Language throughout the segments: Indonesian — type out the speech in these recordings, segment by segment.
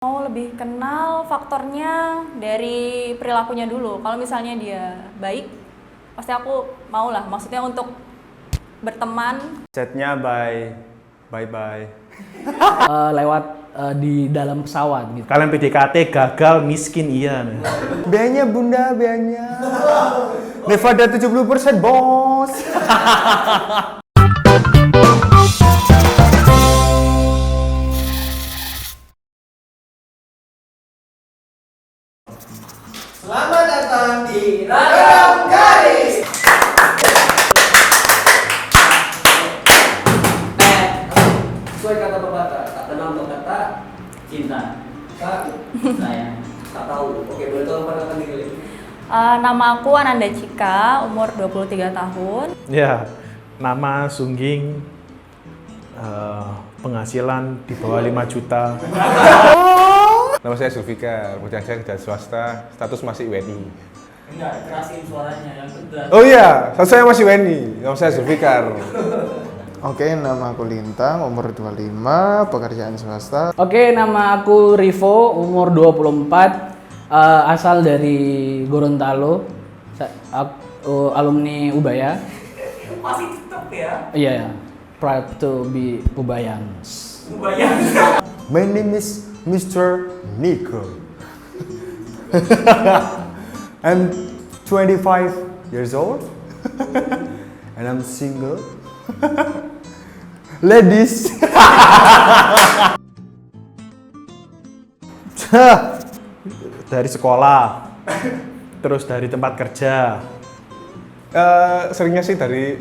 Mau lebih kenal faktornya dari perilakunya dulu. Kalau misalnya dia baik, pasti aku mau lah. Maksudnya untuk berteman. Chatnya bye. Lewat di dalam pesawat gitu. Kalian PDKT gagal miskin iya. Biayanya bunda, biayanya. Nevada 70% bos. Selamat datang di Ragam Garis. Sesuai kata pepatah, tak kenal maka tak cinta. Tak sayang, tak tahu. Oke, boleh tahu perkenalkan diri? Nama aku Ananda Cika, umur 23 tahun. Ya, nama Sungging, penghasilan di bawah 5 juta. Nama saya Zulfikar, kemudian saya kerja swasta, status masih WNI. Enggak, kerasin suaranya yang tegas. Oh iya, status saya masih WNI, nama saya Zulfikar. Oke, nama aku Lintang, umur 25, pekerjaan swasta. Oke, nama aku Rivo, umur 24, asal dari Gorontalo, aku alumni Ubaya. Masih tetap ya? Iya, proud to be Ubayans. Bayang. My name is Mr. Nico. I'm 25 years old. And I'm single. Ladies. Dari sekolah, terus dari tempat kerja. Seringnya sih dari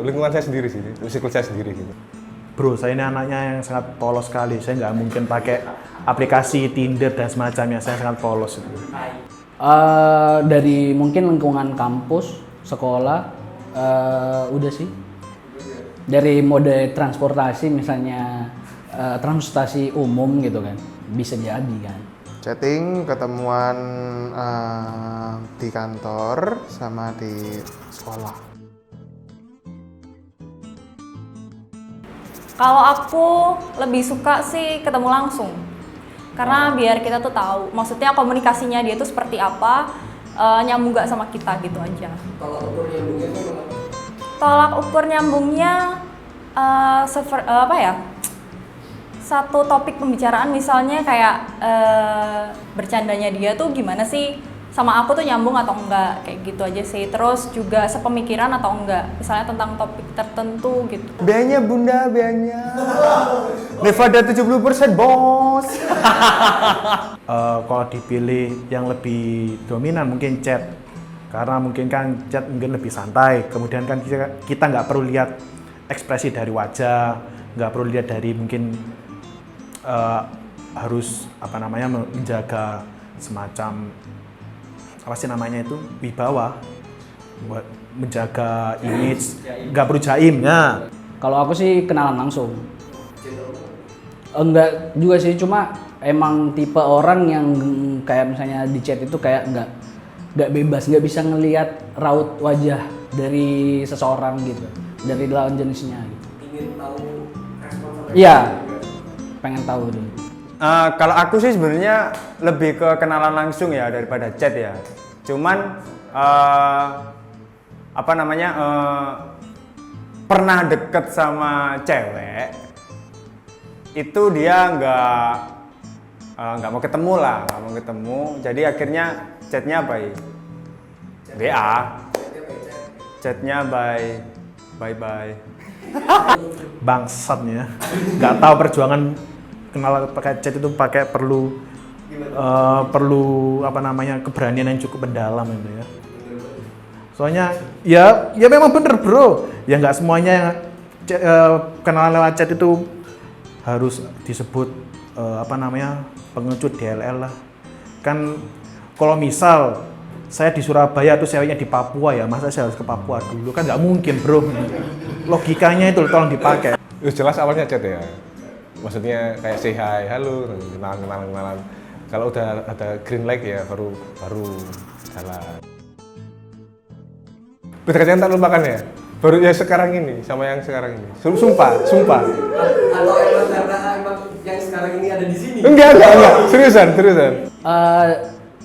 lingkungan saya sendiri sih, circle saya sendiri gitu. Bro, saya ini anaknya yang sangat polos sekali. Saya nggak mungkin pakai aplikasi Tinder dan semacamnya. Saya sangat polos. Dari mungkin lingkungan kampus, sekolah, udah sih. Dari mode transportasi misalnya transportasi umum gitu kan, bisa jadi kan. Chatting, ketemuan di kantor sama di sekolah. Kalau aku lebih suka sih ketemu langsung. Karena biar kita tuh tahu, maksudnya komunikasinya dia tuh seperti apa, nyambung gak sama kita gitu aja. Kalau ukur nyambungnya tuh gimana? Tolak ukur nyambungnya apa ya? Satu topik pembicaraan misalnya kayak bercandanya dia tuh gimana sih sama aku tuh nyambung atau enggak, kayak gitu aja sih. Terus juga sepemikiran atau enggak, misalnya tentang topik tertentu gitu. Biayanya bunda, biayanya. Nevada 70% bos. Kalau dipilih yang lebih dominan mungkin chat. Karena mungkin kan chat mungkin lebih santai. Kemudian kan kita nggak perlu lihat ekspresi dari wajah, nggak perlu lihat dari mungkin harus apa namanya menjaga semacam apa sih namanya itu wibawa, buat menjaga image, nggak perlu jaim ya. Kalau aku sih kenalan langsung. Enggak juga sih, cuma emang tipe orang yang kayak misalnya di chat itu kayak nggak bebas, nggak bisa ngelihat raut wajah dari seseorang gitu, dari lawan jenisnya gitu. Ingin tahu respon sama Iya, pengen tahu dulu. Kalau aku sih sebenarnya lebih ke kenalan langsung ya daripada chat ya. Cuman apa namanya pernah deket sama cewek itu dia nggak mau ketemu lah, nggak mau ketemu. Jadi akhirnya chatnya by WA, chatnya by bye. Bangsatnya, nggak tahu perjuangan kenal pakai chat itu perlu apa namanya keberanian yang cukup mendalam itu ya. Soalnya ya memang bener bro, ya nggak semuanya kenalan lewat chat itu harus disebut apa namanya pengecut DLL lah. Kan kalau misal saya di Surabaya tuh ceweknya di Papua ya, masa saya harus ke Papua dulu, kan nggak mungkin bro. Logikanya itu tolong dipakai. Jelas awalnya chat ya. Maksudnya kayak say hi, halo, kenalan. Kalau udah ada green light ya baru jalan. PDKT tak lupakan ya. Baru ya sekarang ini sama yang sekarang ini. Sumpah. Atau emang karena emang yang sekarang ini ada di sini. Enggak. Seriusan.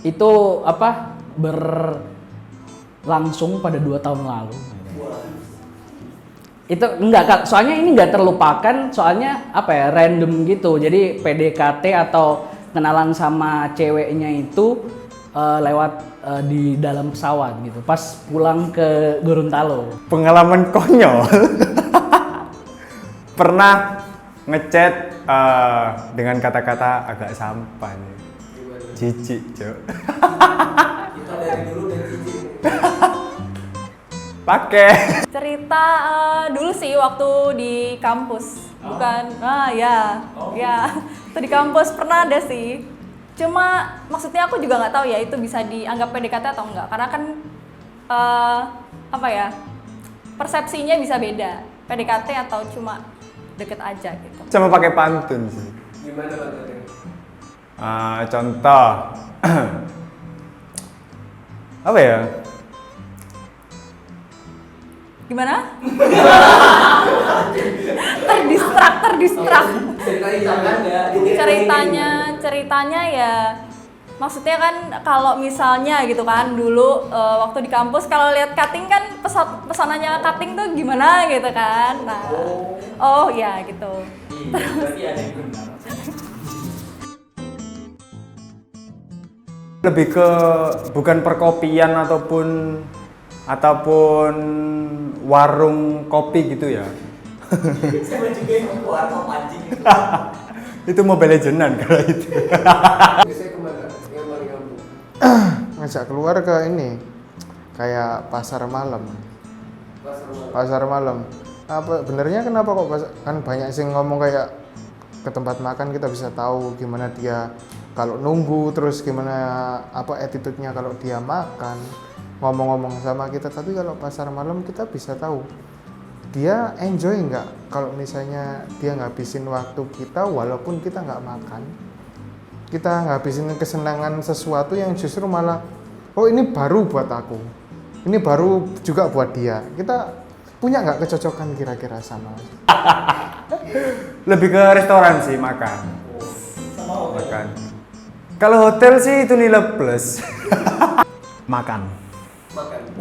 Itu apa berlangsung pada 2 tahun lalu. Itu enggak Kak, soalnya ini enggak terlupakan, soalnya apa ya, random gitu. Jadi PDKT atau kenalan sama ceweknya itu lewat di dalam pesawat gitu. Pas pulang ke Gorontalo. Pengalaman konyol. Pernah ngechat dengan kata-kata agak sampan. Jijik, Cok. Kita dari dulu dan cici. Pakai. Cerita dulu sih waktu di kampus, bukan? Ya, itu di kampus pernah ada sih. Cuma maksudnya aku juga nggak tahu ya itu bisa dianggap PDKT atau enggak, karena kan apa ya, persepsinya bisa beda, PDKT atau cuma deket aja gitu. Sama pakai pantun sih. Gimana Bang? Contoh. Apa ya? Gimana? Terdistrak. Ceritanya ya, maksudnya kan kalau misalnya gitu kan dulu waktu di kampus kalau lihat cutting kan pesanannya cutting tuh gimana gitu kan. Nah, oh ya gitu. Berarti ada yang benar. Lebih ke bukan perkopian ataupun warung kopi gitu ya. Sama juga yang warna pancing itu. Itu Mobile Legends kalau itu. Biasanya kemana? Yang paling kampung. Ngajak keluar ke ini kayak pasar malam. Pasar malam. Apa benernya kenapa kok kan banyak sih ngomong kayak ke tempat makan kita bisa tahu gimana dia kalau nunggu, terus gimana apa attitude-nya kalau dia makan, ngomong-ngomong sama kita. Tapi kalau pasar malam kita bisa tahu dia enjoy nggak kalau misalnya dia ngabisin waktu kita walaupun kita nggak makan, kita ngabisin kesenangan sesuatu yang justru malah oh ini baru buat aku, ini baru juga buat dia. Kita punya nggak kecocokan kira-kira sama? Lebih ke restoran sih, makan. Kalau hotel sih itu nilai plus. Makan.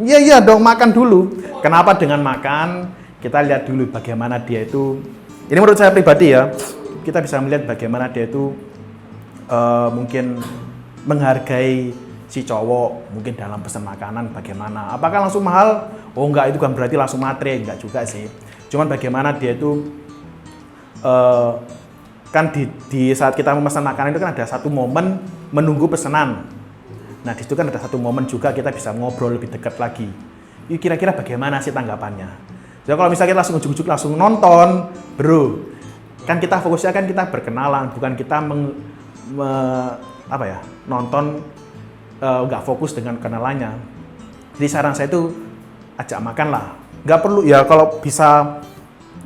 Iya dong, makan dulu. Kenapa dengan makan? Kita lihat dulu bagaimana dia itu. Ini menurut saya pribadi ya, kita bisa melihat bagaimana dia itu mungkin menghargai si cowok, mungkin dalam pesan makanan bagaimana. Apakah langsung mahal? Oh enggak, itu kan berarti langsung matre, enggak juga sih. Cuman bagaimana dia itu kan di saat kita memesan makanan itu kan ada satu momen menunggu pesanan. Nah di situ kan ada satu momen juga kita bisa ngobrol lebih dekat lagi. Kira-kira bagaimana sih tanggapannya? Jadi kalau misalnya kita langsung ujuk-ujuk langsung nonton, bro, kan kita fokusnya kan kita berkenalan, bukan kita nonton nggak fokus dengan kenalannya. Jadi saran saya itu ajak makan lah, nggak perlu ya kalau bisa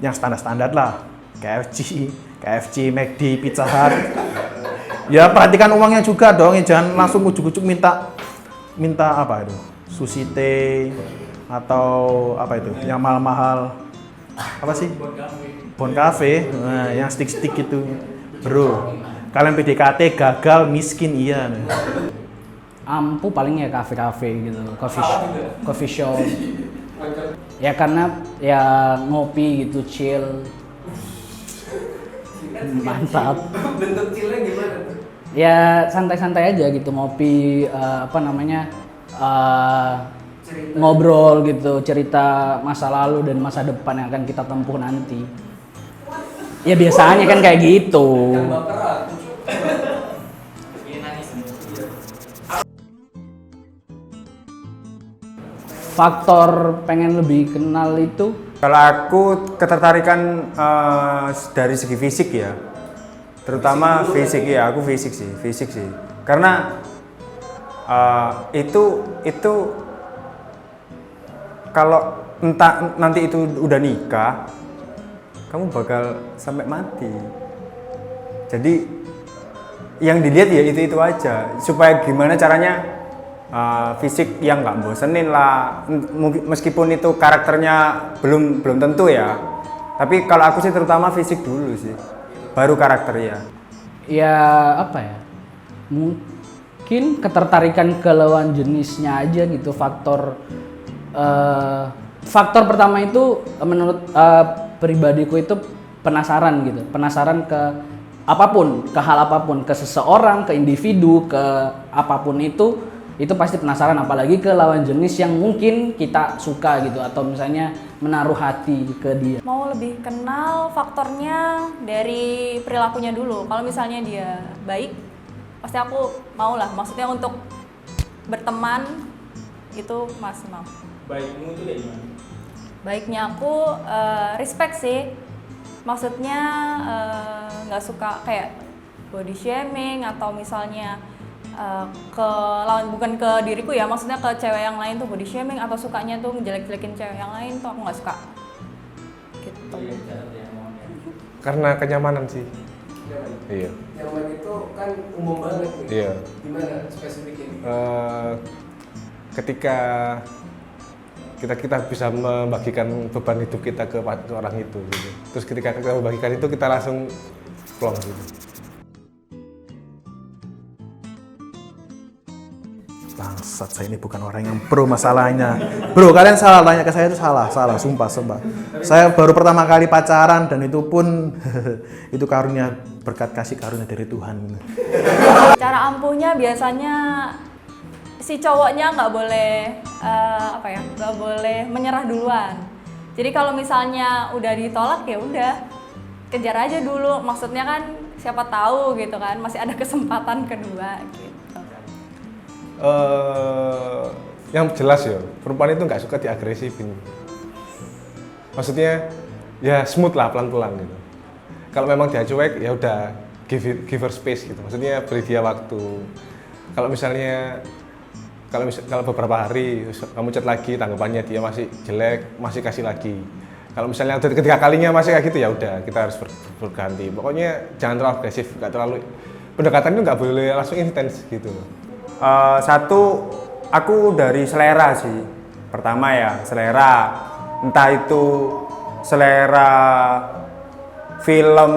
yang standar-standar lah, KFC, McD, Pizza Hut. Ya perhatikan uangnya juga dong, jangan langsung ujuk-ujuk minta apa itu, sushi teh atau apa itu, yang mahal-mahal apa sih? Bon Cafe, nah, yang stick-stick gitu, bro. Kalian PDKT gagal, miskin iya. Ampuh paling ya kafe-kafe gitu, coffee shop. Ya karena ya ngopi gitu, chill. Mantap. Bentuk chillnya gimana tuh? Ya santai-santai aja gitu, ngopi ngobrol gitu, cerita masa lalu dan masa depan yang akan kita tempuh nanti. Ya biasanya kan kayak gitu. Yang baperan. Ini nangis. Faktor pengen lebih kenal itu Kalau aku ketertarikan dari segi fisik ya, terutama fisik ya, aku fisik sih. Karena itu kalau entah nanti itu udah nikah, kamu bakal sampai mati. Jadi yang dilihat ya itu aja, supaya gimana caranya fisik yang nggak bosenin lah, meskipun itu karakternya belum tentu ya. Tapi kalau aku sih terutama fisik dulu sih, baru karakter ya. Ya apa ya? Mungkin ketertarikan ke lawan jenisnya aja gitu. Faktor pertama itu menurut pribadiku itu penasaran gitu. Penasaran ke apapun, ke hal apapun, ke seseorang, ke individu, ke apapun itu pasti penasaran, apalagi ke lawan jenis yang mungkin kita suka gitu atau misalnya menaruh hati ke dia. Mau lebih kenal faktornya dari perilakunya dulu. Kalau misalnya dia baik, pasti aku mau lah. Maksudnya untuk berteman itu masih mau. Baikmu itu kayak gimana? Baiknya aku respect sih. Maksudnya nggak suka kayak body shaming atau misalnya ke lawan, bukan ke diriku ya, maksudnya ke cewek yang lain tuh body shaming atau sukanya tuh ngejelek-jelekin cewek yang lain tuh aku nggak suka gitu. Karena kenyamanan sih. Iya. Nyaman itu kan umum banget nih. Iya. Gimana spesifiknya? Ketika kita bisa membagikan beban hidup kita ke orang itu gitu. Terus ketika kita membagikan itu kita langsung plong gitu. Bangsat, saya ini bukan orang yang pro masalahnya. Bro, kalian salah, tanya ke saya itu salah, sumpah. Saya baru pertama kali pacaran dan itu pun itu karunia, berkat kasih karunia dari Tuhan. Cara ampuhnya biasanya si cowoknya nggak boleh nggak boleh menyerah duluan. Jadi kalau misalnya udah ditolak ya udah kejar aja dulu. Maksudnya kan siapa tahu gitu kan masih ada kesempatan kedua gitu. Yang jelas ya, perempuan itu nggak suka diagresifin. Maksudnya ya smooth lah, pelan-pelan gitu. Kalau memang dia cuek ya udah give her space gitu. Maksudnya beri dia waktu. Kalau misalnya kalau beberapa hari kamu chat lagi, tanggapannya dia masih jelek, masih kasih lagi. Kalau misalnya udah ketiga kalinya masih kayak gitu ya udah kita harus berganti. Pokoknya jangan terlalu agresif, nggak terlalu, pendekatan itu nggak boleh langsung intens gitu. Satu, aku dari selera sih. Pertama ya, selera. Entah itu selera film,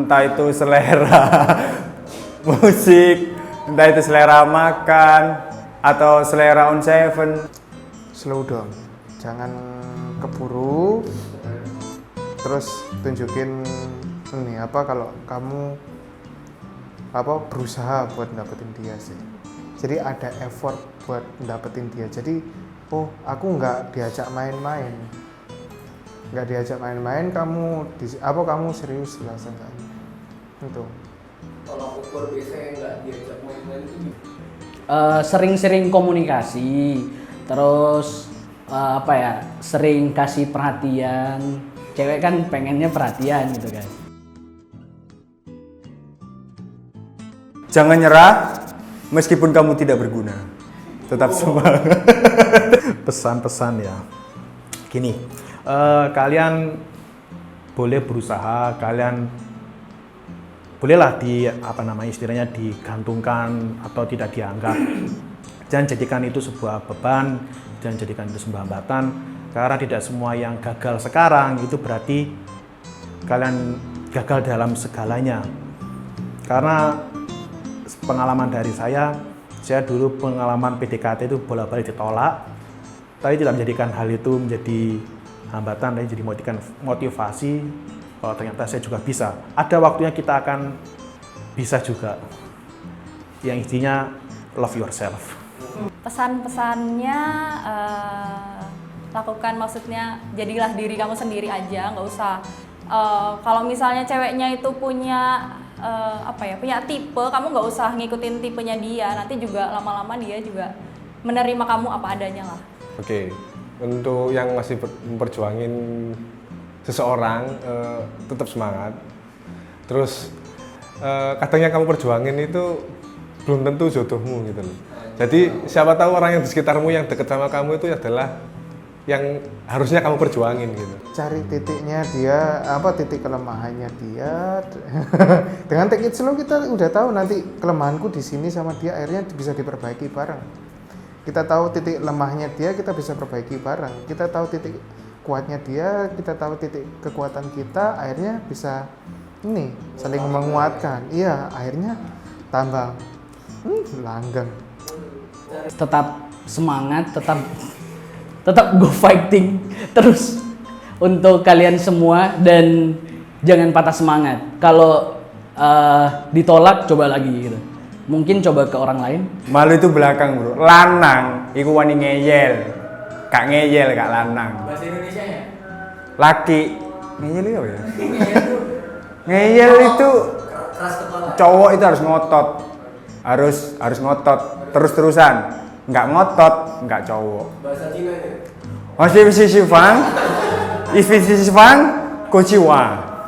entah itu selera musik, entah itu selera makan, atau selera on seven. Slow down, jangan keburu. Terus tunjukin ini kalau kamu berusaha buat dapetin dia sih. Jadi ada effort buat dapetin dia. Jadi, aku nggak diajak main-main. Kamu serius lah seenggaknya. Itu. Kalau ukur biasanya nggak diajak main-main itu Sering-sering komunikasi, terus sering kasih perhatian. Cewek kan pengennya perhatian gitu kan. Jangan nyerah meskipun kamu tidak berguna. Tetap semangat. Pesan-pesan ya. Gini, kalian boleh berusaha, kalian bolehlah istilahnya digantungkan atau tidak dianggap. Jangan jadikan itu sebuah beban, jangan jadikan itu sebuah hambatan, karena tidak semua yang gagal sekarang itu berarti kalian gagal dalam segalanya. Karena pengalaman dari saya dulu pengalaman PDKT itu bolak-balik ditolak, tapi tidak menjadikan hal itu menjadi hambatan, tapi jadi motivasi. Kalau ternyata saya juga bisa. Ada waktunya kita akan bisa juga. Yang intinya love yourself. Pesan-pesannya lakukan, maksudnya jadilah diri kamu sendiri aja, nggak usah kalau misalnya ceweknya itu punya punya tipe, kamu nggak usah ngikutin tipenya dia, nanti juga lama-lama dia juga menerima kamu apa adanya lah. Oke, untuk yang masih memperjuangin seseorang, tetap semangat. Terus kadangnya kamu perjuangin itu belum tentu jodohmu gitu loh. Jadi siapa tahu orang yang di sekitarmu yang dekat sama kamu itu adalah yang harusnya kamu perjuangin gitu. Cari titiknya dia, titik kelemahannya dia. Dengan take it slow kita udah tahu nanti kelemahanku di sini sama dia, akhirnya bisa diperbaiki bareng. Kita tahu titik lemahnya dia, kita bisa perbaiki bareng. Kita tahu titik kuatnya dia, kita tahu titik kekuatan kita, akhirnya bisa ini saling menguatkan. Iya, akhirnya tambah langgeng. Tetap semangat, tetap go fighting terus untuk kalian semua, dan jangan patah semangat. Kalau ditolak, coba lagi gitu. Mungkin coba ke orang lain. Malu itu belakang bro, lanang iku wani ngeyel, kak ngeyel kak lanang. Bahasa Indonesia ya? Laki ngeyel itu apa ya? Ngeyel itu Keras kepala. cowok itu harus ngotot, harus ngotot terus-terusan. Nggak ngotot nggak cowok. Bahasa Cina ya? Masih sifang, isi sifang, kociwa.